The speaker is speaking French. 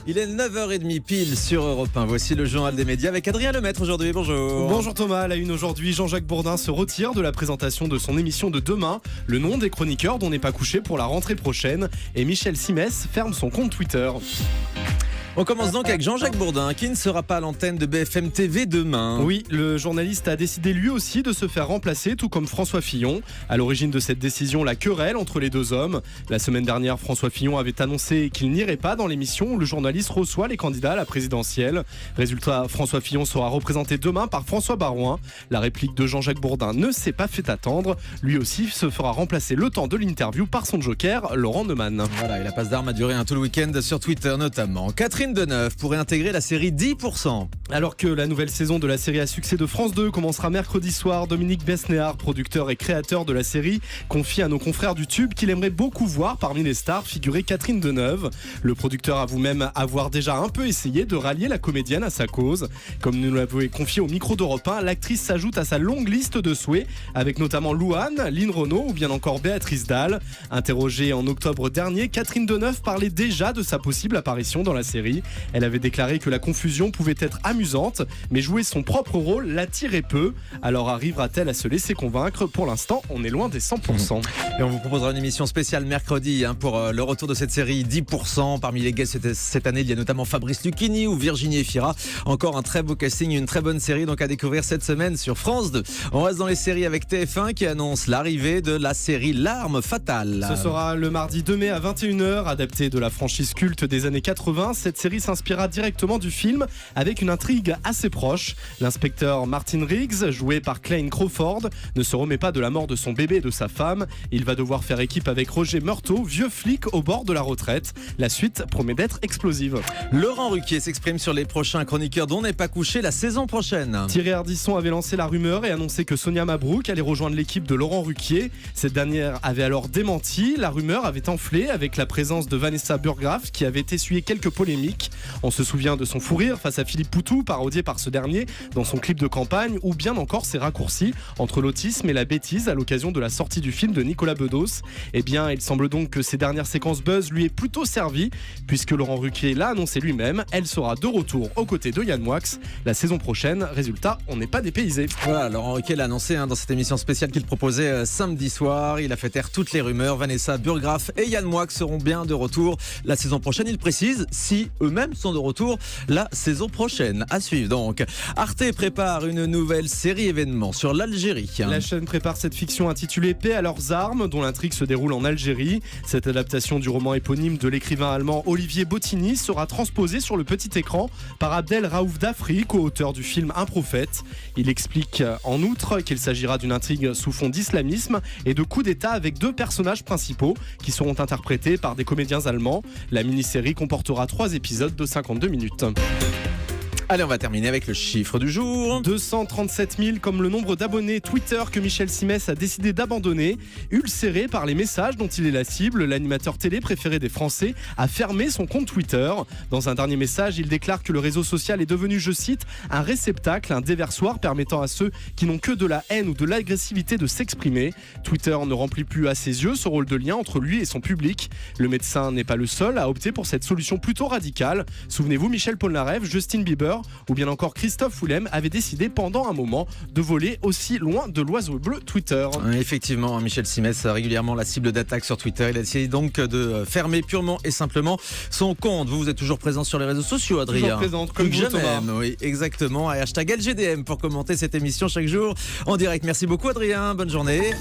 Il est 9h30 pile sur Europe 1. Voici le journal des médias avec Adrien Lemaître aujourd'hui. Bonjour. Bonjour Thomas, à la une aujourd'hui, Jean-Jacques Bourdin se retire de la présentation de son émission de demain. Le nom des chroniqueurs dont n'est pas couché pour la rentrée prochaine. Et Michel Simès ferme son compte Twitter. On commence donc avec Jean-Jacques Bourdin qui ne sera pas à l'antenne de BFM TV demain. Oui, le journaliste a décidé lui aussi de se faire remplacer, tout comme François Fillon. À l'origine de cette décision, la querelle entre les deux hommes. La semaine dernière, François Fillon avait annoncé qu'il n'irait pas dans l'émission où le journaliste reçoit les candidats à la présidentielle. Résultat, François Fillon sera représenté demain par François Barouin. La réplique de Jean-Jacques Bourdin ne s'est pas fait attendre. Lui aussi se fera remplacer le temps de l'interview par son joker, Laurent Neumann. Voilà, et la passe d'armes a duré tout le week-end sur Twitter notamment. Catherine Deneuve pourrait intégrer la série 10%. Alors que la nouvelle saison de la série à succès de France 2 commencera mercredi soir, Dominique Besnéard, producteur et créateur de la série, confie à nos confrères du Tube qu'il aimerait beaucoup voir parmi les stars figurer Catherine Deneuve. Le producteur avoue même avoir déjà un peu essayé de rallier la comédienne à sa cause. Comme nous l'avons confié au micro d'Europe 1, l'actrice s'ajoute à sa longue liste de souhaits, avec notamment Louane, Lynn Renaud ou bien encore Béatrice Dalle. Interrogée en octobre dernier, Catherine Deneuve parlait déjà de sa possible apparition dans la série. Elle avait déclaré que la confusion pouvait être amusante, mais jouer son propre rôle l'attirait peu. Alors arrivera-t-elle à se laisser convaincre ? Pour l'instant, on est loin des 100%. Et on vous proposera une émission spéciale mercredi pour le retour de cette série 10%. Parmi les guests cette année, il y a notamment Fabrice Lucchini ou Virginie Efira. Encore un très beau casting, une très bonne série donc à découvrir cette semaine sur France 2. On reste dans les séries avec TF1 qui annonce l'arrivée de la série L'arme fatale. Ce sera le mardi 2 mai à 21h, adapté de la franchise culte des années 80. Cette série s'inspirera directement du film avec une intrigue assez proche. L'inspecteur Martin Riggs, joué par Clayne Crawford, ne se remet pas de la mort de son bébé et de sa femme. Il va devoir faire équipe avec Roger Meurthaut, vieux flic au bord de la retraite. La suite promet d'être explosive. Laurent Ruquier s'exprime sur les prochains chroniqueurs dont n'est pas couché la saison prochaine. Thierry Ardisson avait lancé la rumeur et annoncé que Sonia Mabrouk allait rejoindre l'équipe de Laurent Ruquier. Cette dernière avait alors démenti. La rumeur avait enflé avec la présence de Vanessa Burgraff qui avait essuyé quelques polémiques. On se souvient de son fou rire face à Philippe Poutou, parodié par ce dernier dans son clip de campagne, ou bien encore ses raccourcis entre l'autisme et la bêtise à l'occasion de la sortie du film de Nicolas Bedos. Eh bien, il semble donc que ces dernières séquences buzz lui aient plutôt servi, puisque Laurent Ruquier l'a annoncé lui-même. Elle sera de retour aux côtés de Yann Moix la saison prochaine. Résultat, on n'est pas dépaysé. Voilà, Laurent Ruquier l'a annoncé dans cette émission spéciale qu'il proposait samedi soir. Il a fait taire toutes les rumeurs. Vanessa Burgraff et Yann Moix seront bien de retour la saison prochaine. Il précise si eux-mêmes sont de retour la saison prochaine. À suivre donc. Arte prépare une nouvelle série événement sur l'Algérie. La chaîne prépare cette fiction intitulée Paix à leurs armes, dont l'intrigue se déroule en Algérie. Cette adaptation du roman éponyme de l'écrivain allemand Olivier Bottini sera transposée sur le petit écran par Abdel Raouf Dafri, co-auteur du film Un prophète. Il explique en outre qu'il s'agira d'une intrigue sous fond d'islamisme et de coup d'état avec deux personnages principaux qui seront interprétés par des comédiens allemands. La mini-série comportera 3 épisodes de 52 minutes. Allez, on va terminer avec le chiffre du jour. 237 000 comme le nombre d'abonnés Twitter que Michel Simès a décidé d'abandonner. Ulcéré par les messages dont il est la cible, l'animateur télé préféré des Français a fermé son compte Twitter. Dans un dernier message, il déclare que le réseau social est devenu, je cite, un réceptacle, un déversoir permettant à ceux qui n'ont que de la haine ou de l'agressivité de s'exprimer. Twitter ne remplit plus à ses yeux ce rôle de lien entre lui et son public. Le médecin n'est pas le seul à opter pour cette solution plutôt radicale. Souvenez-vous, Michel Polnareff, Justin Bieber ou bien encore Christophe Willem avait décidé pendant un moment de voler aussi loin de l'oiseau bleu Twitter. Effectivement, Michel Simès, régulièrement la cible d'attaque sur Twitter. Il a décidé donc de fermer purement et simplement son compte. Vous êtes toujours présent sur les réseaux sociaux, Adrien. Toujours présente, comme plus vous, que jamais. Thomas. Oui, exactement. Et hashtag LGDM pour commenter cette émission chaque jour en direct. Merci beaucoup, Adrien. Bonne journée.